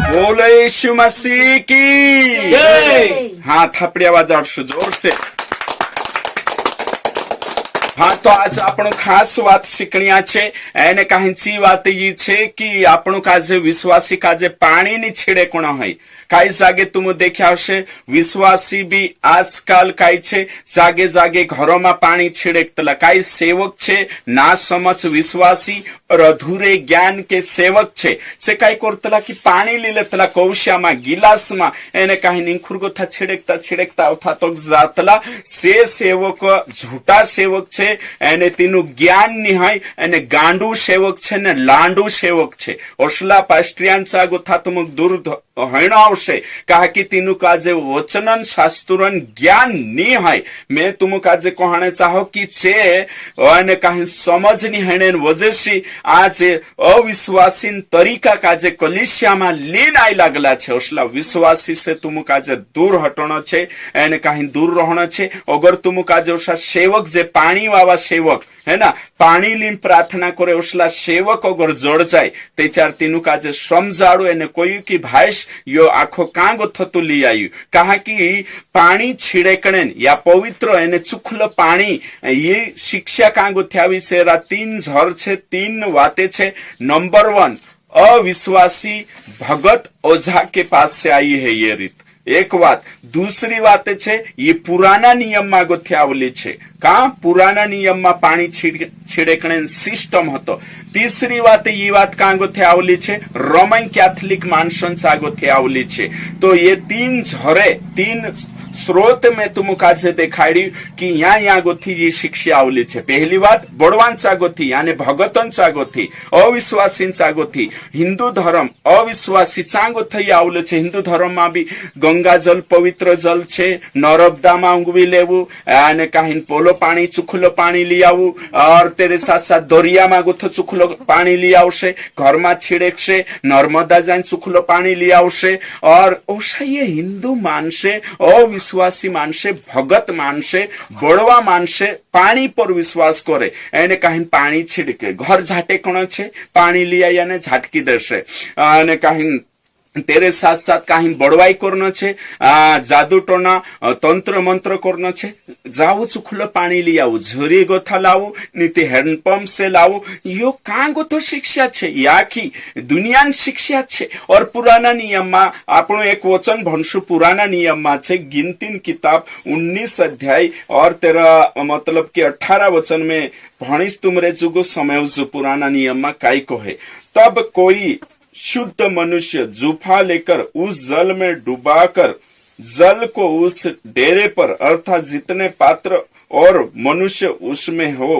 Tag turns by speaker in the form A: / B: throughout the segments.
A: बोलो यीशु मसीह की जय। हाँ, थपड़ी आवाज आवशो जोर से। हाँ, तो आज આપણો ખાસ વાત શીખણ્યા છે એને કાંચી વાત ઈ છે કે આપણો કાજે વિશ્વાસી કાજે પાણીની છેડેકોણ હોય કાઈ જાગે તુમ દેખ્યા હશે વિશ્વાસી બી આજકાલ કાઈ છે જાગે જાગે ઘરોમાં પાણી છેડેકતલા કાઈ સેવક છે ના સમજ વિશ્વાસી और अधूरे ज्ञान के सेवक छे से काई कोरतला की पानी लीलेतला कौशियामा गिलासमा एने काई निखुरगो था छिड़कता उठा तो जातला से सेवक झूठा सेवक छे एने तीनु ज्ञान निहाय एने गांडू सेवक छे ने लांडू सेवक छे ओसला पास्ट्रियांचा गोथा तुम दूर हणा आवशे कहा कि तीनु काजे वचनन शास्त्रन ज्ञान निहाय मैं तुम काजे कहणे चाहो कि छे एने काई समझ नि हणे वजसी आज अविश्वासी तरीका काजे कलिसियामा लीन आई लागला छे ओसला विश्वासी से तुम काजे दूर हटणो छे एने कहीं दूर रहणो छे अगर तुम काजे ओसा सेवक जे पानी वावा सेवक है ना पानी लीन प्रार्थना करे ओसला सेवक अगर जोड़ जाए ते चार तीनु काजे समझाड़ो एने कोई की भाईस यो आखो कांगो थतु ली आयु कहा कि पानी छिड़कणेन या पवित्र एने चुखल पानी ये शिक्षा कांगो थ्यावी से रा तीन झर छे तीन वाते छे नंबर 1 अविश्वासी भगत ओझा के पास से आई है ये रीत एक बात दूसरी बात छे ये पुराना नियम में गोथ्यावली छे का पुराना नियम में पानी छिड़कणे सिस्टम हतो तीसरी बात ये बात का गोथ्यावली छे रोमन कैथोलिक मानसन चा गोथ्यावली छे तो ये तीन झरे तीन स्रोत में तुम काजे देखाड़ी कि यहाँ गोथी जी शिक्षा आवली छे पहली बात बड़वान चागोथी यानी भगतन चागोथी अविश्वासी चागोथी हिंदू धर्म अविश्वासी चांगो थई आवले छे हिंदू धर्म में भी गंगा जल पवित्र जल छे नर्मदा में ऊंघवी लेवू अने काहीन पोलो पानी चुखलो पानी ली आवू और तेरे साथ साथ दरिया में गोथो चुखलो पानी ली आवशे घर में छिड़कशे नर्मदा जाइन चुखलो पानी ली आवशे और ओसा ये हिंदू मानसे अविश्वासी मानसे भगत मानसे बड़वा मानसे पानी पर विश्वास करे एने कहीं पानी छिड़के घर झाटे कोण छे पानी लिया याने झाटकी देशे अने कहीं तेरे साथ साथ कहीं बड़वाई करना छे जादू टोना तंत्र मंत्र करना छे जाऊ चुखलो पानी लियाऊ झोरी गोथा लाऊ नीति हैंडपंप से लाऊ यो कांगो तो शिक्षा छे याखी दुनिया शिक्षा छे और पुराना नियम में आपनो एक वचन भणशु पुराना नियम में छे गिनती किताब 19 अध्याय और तेरा मतलब कि 18 वचन में भणीस तुमरे जुगो समय जो पुराना नियम में काई कहे तब कोई शुद्ध मनुष्य जूफा लेकर उस जल में डुबाकर जल को उस डेरे पर अर्थात जितने पात्र और मनुष्य उसमें हो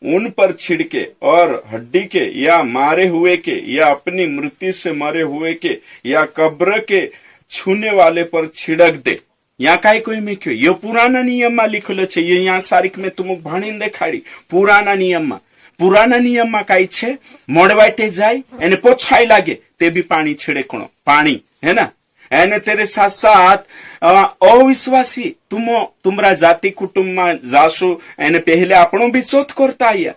A: उन पर छिड़के और हड्डी के या मारे हुए के या अपनी मृत्यु से मरे हुए के या कब्र के छूने वाले पर छिड़क दे यहाँ काई कोई में क्यों ये पुराना नियम में लिखेलो छे ये यहाँ सारिक में तुम भणी देखाड़ी पुराना नियम में काई छे मोड़वाटे जाए एने पोछाई लागे ते भी पानी छिड़े कोण पानी है ना एने तेरे साथ साथ अविश्वासी तुमरा जाति कुटुंब में जाशो एने पहले आपनो भी चोथ करता आया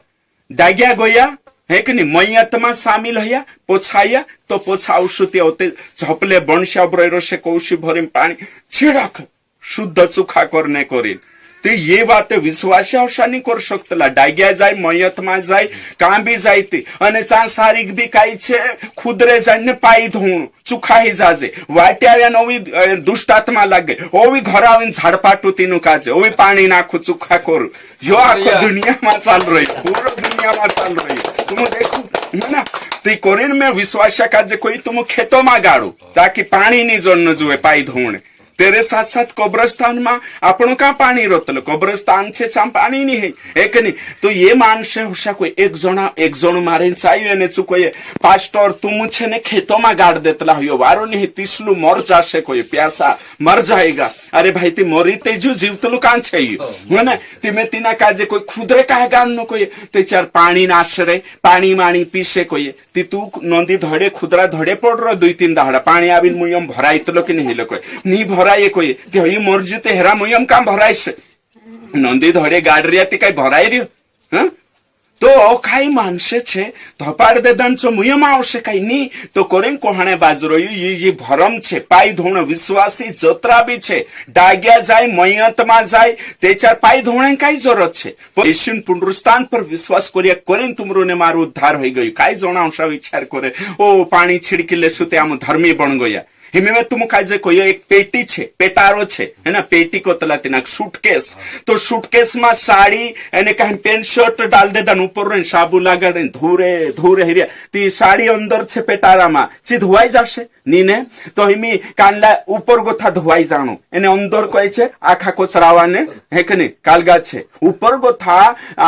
A: दाग्या गोया है कि नहीं मैयत में शामिल हया पोछाया तो पोछावशु ते होते झपले बनशा ब्रेरो से कौशी भरी पानी छिड़क शुद्ध चुखा करने करी तो ये बात विश्वास अवसा नहीं कर सकता डाग्या जाए मयत में जाए कहाँ भी जाती अने सांसारिक भी काई छे खुदरे जाने पाई धोण चुखाई जाजे वाटे आव्या नवी दुष्ट आत्मा लागे ओवी घर आवीने झाड़पाटू तीनु काजे ओवी पानी नाखू चुखा करू जो आखो दुनिया में चाल रही पूरा दुनिया में चाल रही तुम देखो है ना तो कोरिन में विश्वास काजे कोई तुम खेतों में गाड़ू ताकि पानी नहीं जन जुए पाई धोणे तेरे साथ साथ कब्रस्तान में आपनो का पानी रोतलो कब्रस्तान छे चाम पानी नहीं है एक नहीं तो ये मानसे होशा कोई एक जण मारे चाहिए ने चुकोए पास्टर तुम छे ने खेतों में गाड़ देतला हो वारो नहीं तीसलू मर जाशे कोई प्यासा मर जाएगा अरे भाई ती मरी ते जो जीवतलू कान छे है ना तिमे तीना काजे कोई खुदरे काहे गान नो कोई ते चार पानी नाशरे पानी मानी पीसे कोई ती तू नंदी धड़े खुदरा धड़े पड़ रो 2-3 दाहड़ा पानी आबिन मुयम भराइतलो कि नहीं कोई नी भराए कोई ते ही मरजू ते हेरा मुयम काम भराइसे नंदी धड़े गाड़रिया ती काई भराई रियो हां તો કાંઈ માનશે છે ધપાડ દેદાનચો મુયમાં આવશે કાંઈ નહીં તો કોરેન કોહાણે બાજરો ये भरम છે પાય ધોણ વિશ્વાસી જત્રા બી છે ડાગ્યા જાય મયંતમાં જાય તેચાર પાય ધોણે કાંઈ જરૂરત છે ઈશુન પુનરુત્થાન પર વિશ્વાસ કર્યા કોરેન તુમરું ને મારું ઉદ્ધાર હોઈ ગયું કાંઈ જણાવશા વિચાર કરે ઓ પાણી છીડકી લેશું તે આમ ધર્મી બન ગયા हिमे तुम काजे कोई एक पेटी छे पेटारो छे है ना पेटी को तलाती ना सूटकेस तो सूटकेस में साड़ी एने कहीं पेंट शर्ट डाल देता ऊपर ने साबु लगा धूरे धूरे हिरिया ती साड़ी अंदर छे पेटारा में सी धोवाई जाशे नीने तो हिमी कांडला ऊपर गोथा धोवाई जाणो एने अंदर कोई छे आखा कोचरावाने हे के नहीं कालगा छे ऊपर गोथा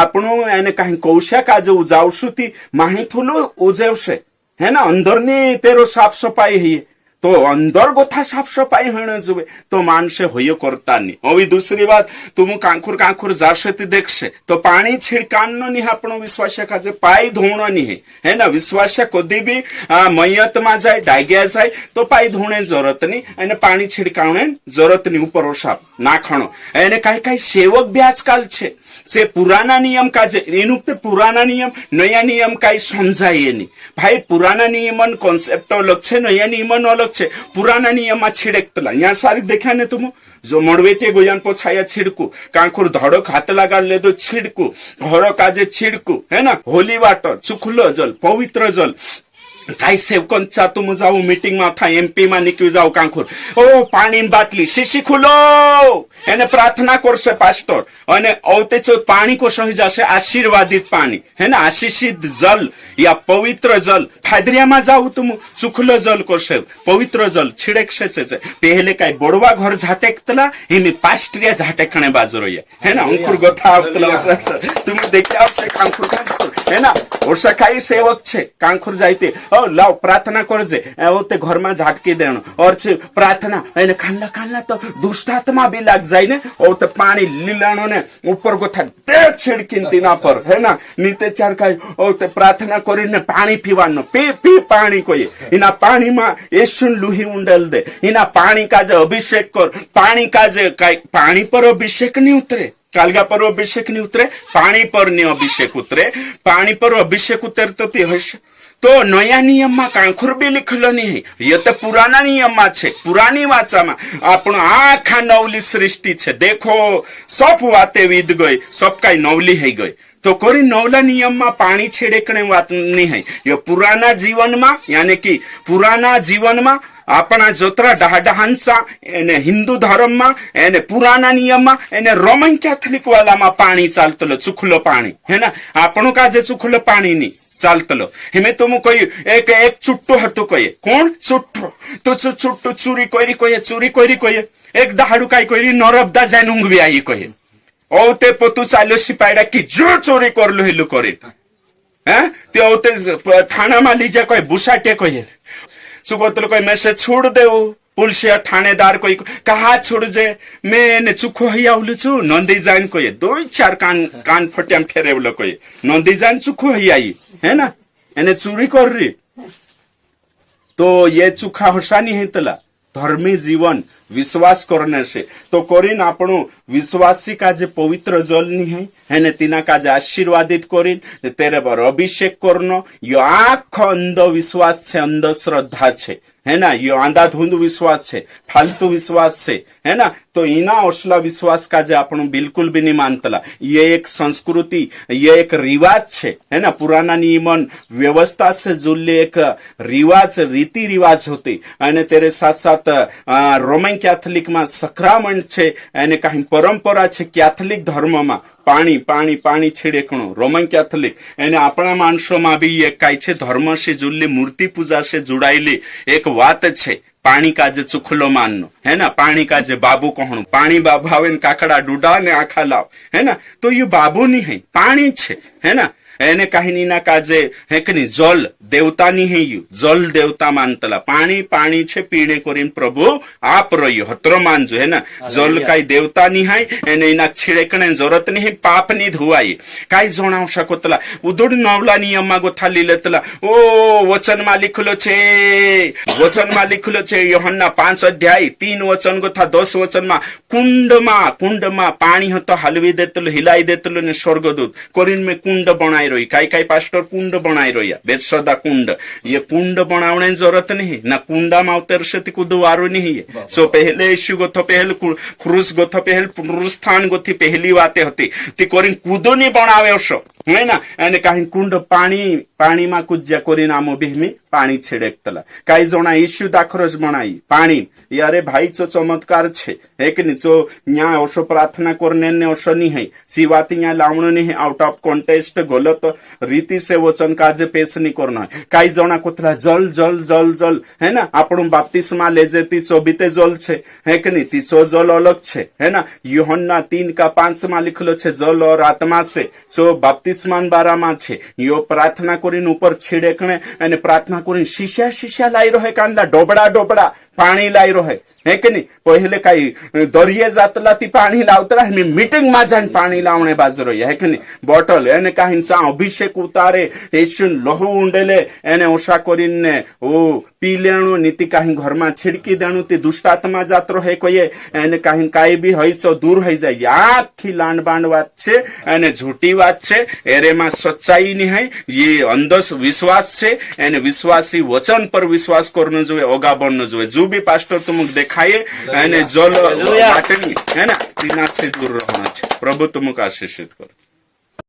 A: आपणो एने कहीं कौशा काजे उजावशु ती माही थुलो उजेवशे है ना अंदर नी तेरो साफ सफाई है तो अंदर गोथा साफ सफाई होने जुए तो मानसे होयो करता नहीं अभी दूसरी बात तुम कांखुर कांखुर जाशे ती देखशे तो पानी छिड़कानो नहीं आपणो विश्वास काजे पाय धोणो नहीं है ना विश्वास कदी भी मयत में जाए डाग्या जाए तो पाय धोणे जरूरत नहीं एने पानी छिड़कावणे जरूरत नहीं ऊपर साफ नाखणो एने काई काई सेवक भी आजकल छे से पुराना नियम काजे एनु ते पुराना नियम नया नियम काई समजाय नहीं भाई पुराना नियमन कॉन्सेप्ट अलग छे नया नियमन अलग छे पुराना नियम में छिड़कतला यहाँ सारी देखा ने तुम जो मड़वेते गोयान पोछाया छिड़कू कांखुर धड़क हाथ लगा ले दो छिड़कू घर काजे छिड़कू है ना होली वाटर चुखलो जल पवित्र जल काई सेवकन चा तुम जाओ मीटिंग में था एमपी में निकली जाओ कांखुर ओ पानी बाटली शीशी खुलो एने प्रार्थना करसे पास्टर अने औते चो पानी को सही जासे आशीर्वादित पानी है ना आशीषित जल या पवित्र जल फादरिया में जाओ तुम चुखलो जल करसे पवित्र जल छिड़कसे छे पहले काई बड़वा घर झाटेकतला हिमी पास्टरिया झाटेकणे बाजरो है ना अंकुर गोथा आवतला तुम देखा से कांखुर कांखुर है ना वर्षा काई सेवक छे कांखुर जाइते ओ लाओ प्रार्थना करजे औते घर में झाटकी देनो और छे प्रार्थना एने खानला खानला तो दुष्टात्मा भी लग जाए ने औते पानी लीलाणो ने ऊपर गोथा दे छिड़कीन तीना पर है ना नीते चार काई औते प्रार्थना करीने पानी पीवानो पी पी पानी कोई इना पानी में येशुन लुही उंडल दे इना पानी काजे अभिषेक कर पानी काजे काई पानी पर अभिषेक नहीं उतरे कालगा पर अभिषेक नहीं उतरे पानी पर नहीं अभिषेक उतरे पानी पर अभिषेक उतरतो ते हશે तो नया नियम में कांखुर भी लिखलो नहीं है ये तो पुराना नियम में छे पुरानी वाचा में आपण आखा नवली सृष्टि छे देखो सब वाते वीत गई सब काई नवली है गई तो कोई नवला नियम में पानी छेड़कने बात नहीं है ये पुराना जीवन में यानी कि पुराना जीवन में अपना जोतरा डहाडहांसा एने हिंदू धर्म में एने पुराना नियम में एने रोमन कैथोलिक वाला में पानी चालतलो चुखलो पानी है ना आपणो काजे चुखलो पानी नहीं चालतलो हिमे तुम कोई एक एक चुट्टो हतो कोई कोण चुट्टो तो चुट्टो चोरी कोई एक दहाड़ू काई कोई नरबदा जाय नुंगवी आई कोई ओ ते पतु चालो सिपाईडा की जो चोरी करलो हिलु करे हैं ते ओ ते थाना में लीजा कोई बुसाटे कोई सुगोतलो कोई मैसेज छोड़ देवो पुलिस थानेदार कोई कहा छोड़ जे मैं चुखो ही आवलू छू नंदी जान कोई दो चार कान फटियाम फेरेवलो कोई नंदी जान चुखो ही आई है ना एने चोरी कर रही तो ये चुखा हसानी है तला धर्मी जीवन विश्वास करने से तो करीन आपणो विश्वासी का जे पवित्र जल नहीं है ने तीना का जे आशीर्वादित करीन तेरे पर अभिषेक करनो यो आख अंधविश्वास छे अंधश्रद्धा छे है ना यो आंधाधुंध विश्वास छे फालतू विश्वास छे है ना तो इना असला विश्वास का जे आपणो बिल्कुल भी नहीं मानतला ये एक संस्कृति ये एक रिवाज छे है ना पुराना नियमन व्यवस्था से जुड़ले एक रिवाज रीति रिवाज होती अने तेरे साथ साथ रोमन कैथोलिक में सक्रमण छे एने कहीं परंपरा छे कैथोलिक धर्म में पानी पानी पानी छिड़कणो रोमन कैथोलिक एने आपणा माणसों में भी एक काई छे धर्म से जुड़ली मूर्ति पूजा से जुड़ायेली एक वात छे पानी का जे चुखलो माननो है ना पानी का जे बाबू कहणो पानी बाबा आवे काकड़ा डूडा ने आखा लाव है ना तो ये बाबू नहीं है पानी छे है ना एने कहीं ना काजे है कि नहीं जल देवता नहीं है यू जल देवता मानतला पानी पानी छे पीने करीन प्रभु आप रहियो हतरो मानजो है ना जल काई देवता नहीं है एने इना छिड़कने जरूरत नहीं पाप नहीं धुआई काई जणाव शकोतला उदोड नवला नियम मा गोथा लीलेतला ओ वचन मा लिखलो छे यूहन्ना 5 अध्याय 3 वचन गोथा 10 वचन मा कुंड मा पानी हतो हलवी देतलो हिलाई देतलो ने स्वर्गदूत करीन में कुंड बनाई रही कई पास्टर कुंड बनाई रही बेतसदा कुंड ये कुंड बनाने जरूरत नहीं ना कुंडा में उतर से कुदवारो नहीं है सो पहले यीशु गोथो पहले क्रूस गोथो पहले पुनरुत्थान गोथी पहली बातें होती ती कोरिन कूदो नहीं बनावे है ना एने कहीं कुंड पानी में कुछ कोरिन आमो बेहमी पानी छेड़ेकतला कई जना यीशु दाखरस बनाई पानी यारे भाई चो चमत्कार छे एक नी चो न्याय ओशो प्रार्थना करने ने ओशो नहीं है सी बात यहाँ लावणो नहीं है आउट ऑफ कॉन्टेस्ट गलत रीति से वचन काजे पेश नहीं करना है कई जना कोतला जल जल जल जल है ना आपणो बाप्तिस्मा ले जेती चोबीते जल छे है कि नहीं तीसो जल अलग छे है ना यूहन्ना 3:5 में लिखलो छे जल और आत्मा से सो बाप्तिस्मान बारा में छे यो प्रार्थना करीने ऊपर छिड़कणे अने प्रार्थना करीने शीशा लाई रहे कांदा डोबड़ा पानी लाई रहे है कि नहीं पहले कई दरिये जातला ती पानी लावतला मीटिंग में जान पानी लावणे बाजरो है कि नहीं बॉटल एने कहीं अभिषेक उतारे यीशु लहू उंडेले एने ओशा करीने ओ पी लेणु नीति कहीं घर में छिड़की देणु ती दुष्टात्मा जात रहे कोई एने कहीं कई भी हई सो दूर हो जाए आखी लांड बांड बात छे एने झूठी बात छे एरे में सच्चाई नहीं है ये अंधविश्वास छे एने विश्वासी वचन पर विश्वास करनो जोए ओगा बननो जोए जो भी पास्टर तुमक देखाए एने जल बाटनी है ना तीना से दूर रहना छे प्रभु तुमक आशीषित करो।